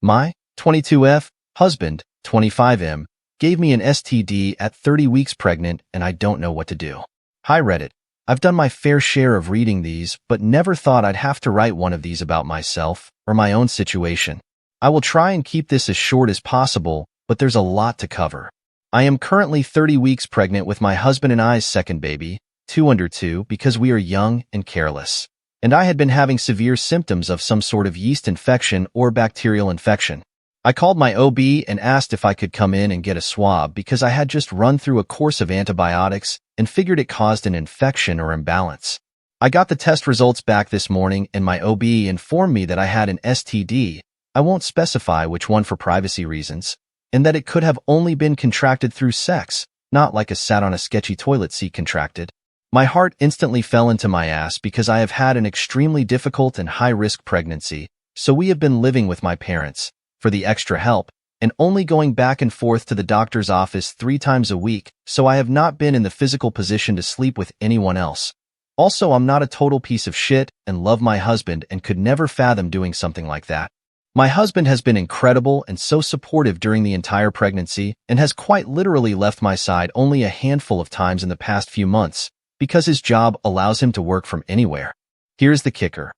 My 22F husband, 25M, gave me an STD at 30 weeks pregnant and I don't know what to do. Hi Reddit. I've done my fair share of reading these, but never thought I'd have to write one of these about myself or my own situation. I will try and keep this as short as possible, but there's a lot to cover. I am currently 30 weeks pregnant with my husband and I's second baby, 2 under 2, because we are young and careless. And I had been having severe symptoms of some sort of yeast infection or bacterial infection. I called my OB and asked if I could come in and get a swab because I had just run through a course of antibiotics and figured it caused an infection or imbalance. I got the test results back this morning and my OB informed me that I had an STD. I won't specify which one for privacy reasons, and that it could have only been contracted through sex, not like a sat on a sketchy toilet seat contracted. My heart instantly fell into my ass because I have had an extremely difficult and high-risk pregnancy, so we have been living with my parents for the extra help and only going back and forth to the doctor's office 3 times a week, so I have not been in the physical position to sleep with anyone else. Also, I'm not a total piece of shit and love my husband and could never fathom doing something like that. My husband has been incredible and so supportive during the entire pregnancy and has quite literally left my side only a handful of times in the past few months, because his job allows him to work from anywhere. Here's the kicker.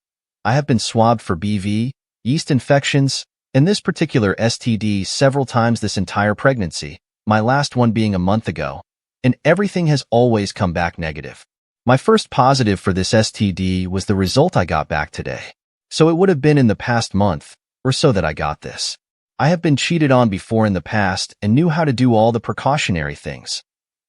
I have been swabbed for BV, yeast infections, and this particular STD several times this entire pregnancy, my last one being a month ago, and everything has always come back negative. My first positive for this STD was the result I got back today. So it would have been in the past month or so that I got this. I have been cheated on before in the past and knew how to do all the precautionary things.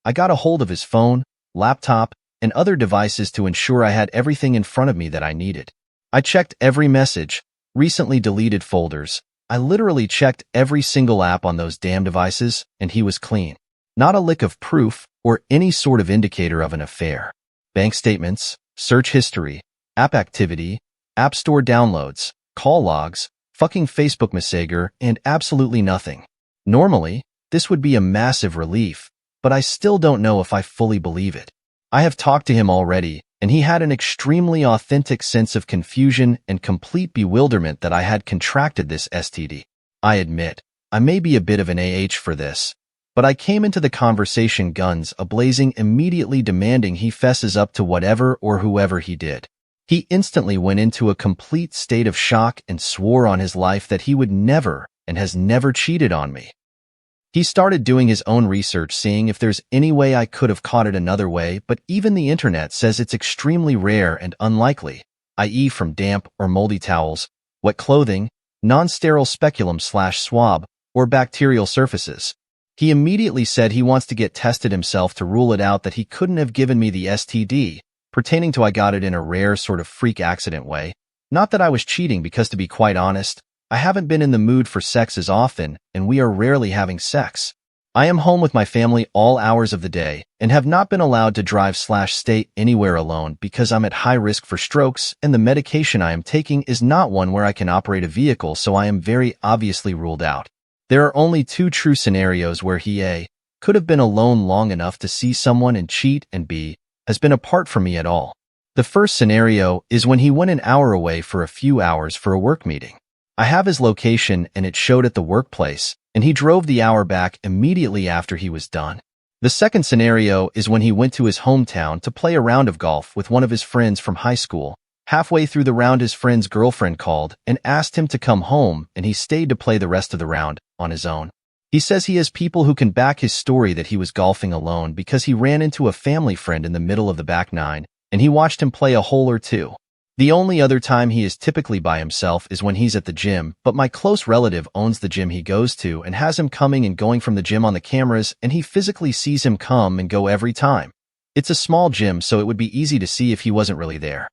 I got a hold of his phone, laptop, and other devices to ensure I had everything in front of me that I needed. I checked every message, recently deleted folders. I literally checked every single app on those damn devices, and he was clean. Not a lick of proof or any sort of indicator of an affair. Bank statements, search history, app activity, app store downloads, call logs, fucking Facebook Messenger, and absolutely nothing. Normally, this would be a massive relief, but I still don't know if I fully believe it. I have talked to him already, and he had an extremely authentic sense of confusion and complete bewilderment that I had contracted this STD. I admit, I may be a bit of an for this, but I came into the conversation guns a-blazing, immediately demanding he fesses up to whatever or whoever he did. He instantly went into a complete state of shock and swore on his life that he would never and has never cheated on me. He started doing his own research, seeing if there's any way I could have caught it another way, but even the internet says it's extremely rare and unlikely, i.e. from damp or moldy towels, wet clothing, non-sterile speculum/swab, or bacterial surfaces. He immediately said he wants to get tested himself to rule it out that he couldn't have given me the STD, pertaining to I got it in a rare sort of freak accident way. Not that I was cheating, because to be quite honest, I haven't been in the mood for sex as often, and we are rarely having sex. I am home with my family all hours of the day and have not been allowed to drive/stay anywhere alone because I'm at high risk for strokes, and the medication I am taking is not one where I can operate a vehicle, so I am very obviously ruled out. There are only 2 true scenarios where he A. could have been alone long enough to see someone and cheat, and B. has been apart from me at all. The first scenario is when he went an hour away for a few hours for a work meeting. I have his location and it showed at the workplace, and he drove the hour back immediately after he was done. The second scenario is when he went to his hometown to play a round of golf with one of his friends from high school. Halfway through the round, his friend's girlfriend called and asked him to come home, and he stayed to play the rest of the round on his own. He says he has people who can back his story that he was golfing alone because he ran into a family friend in the middle of the back nine, and he watched him play a hole or two. The only other time he is typically by himself is when he's at the gym, but my close relative owns the gym he goes to and has him coming and going from the gym on the cameras, and he physically sees him come and go every time. It's a small gym, so it would be easy to see if he wasn't really there.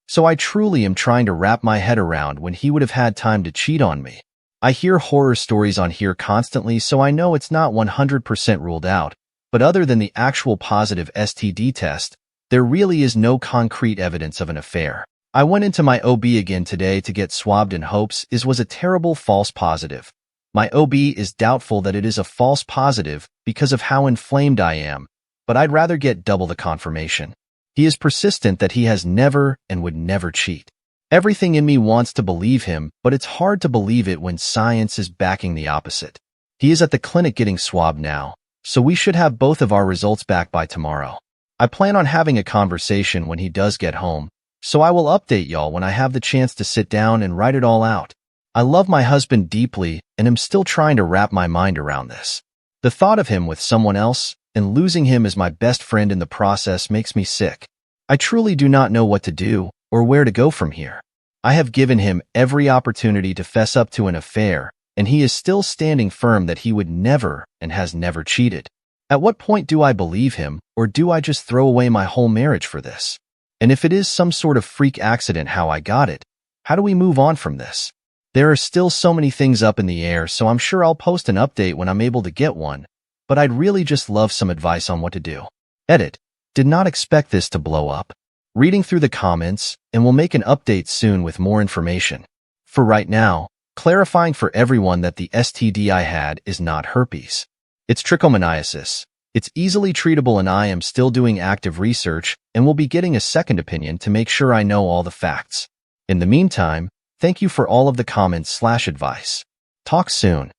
So I truly am trying to wrap my head around when he would have had time to cheat on me. I hear horror stories on here constantly, so I know it's not 100% ruled out, but other than the actual positive STD test, there really is no concrete evidence of an affair. I went into my OB again today to get swabbed in hopes it was a terrible false positive. My OB is doubtful that it is a false positive because of how inflamed I am, but I'd rather get double the confirmation. He is persistent that he has never and would never cheat. Everything in me wants to believe him, but it's hard to believe it when science is backing the opposite. He is at the clinic getting swabbed now, so we should have both of our results back by tomorrow. I plan on having a conversation when he does get home, so I will update y'all when I have the chance to sit down and write it all out. I love my husband deeply and am still trying to wrap my mind around this. The thought of him with someone else and losing him as my best friend in the process makes me sick. I truly do not know what to do or where to go from here. I have given him every opportunity to fess up to an affair, and he is still standing firm that he would never and has never cheated. At what point do I believe him, or do I just throw away my whole marriage for this? And if it is some sort of freak accident how I got it, how do we move on from this? There are still so many things up in the air, so I'm sure I'll post an update when I'm able to get one, but I'd really just love some advice on what to do. Edit. Did not expect this to blow up. Reading through the comments, and we'll make an update soon with more information. For right now, clarifying for everyone that the STD I had is not herpes. It's trichomoniasis. It's easily treatable, and I am still doing active research and will be getting a second opinion to make sure I know all the facts. In the meantime, thank you for all of the comments/advice. Talk soon.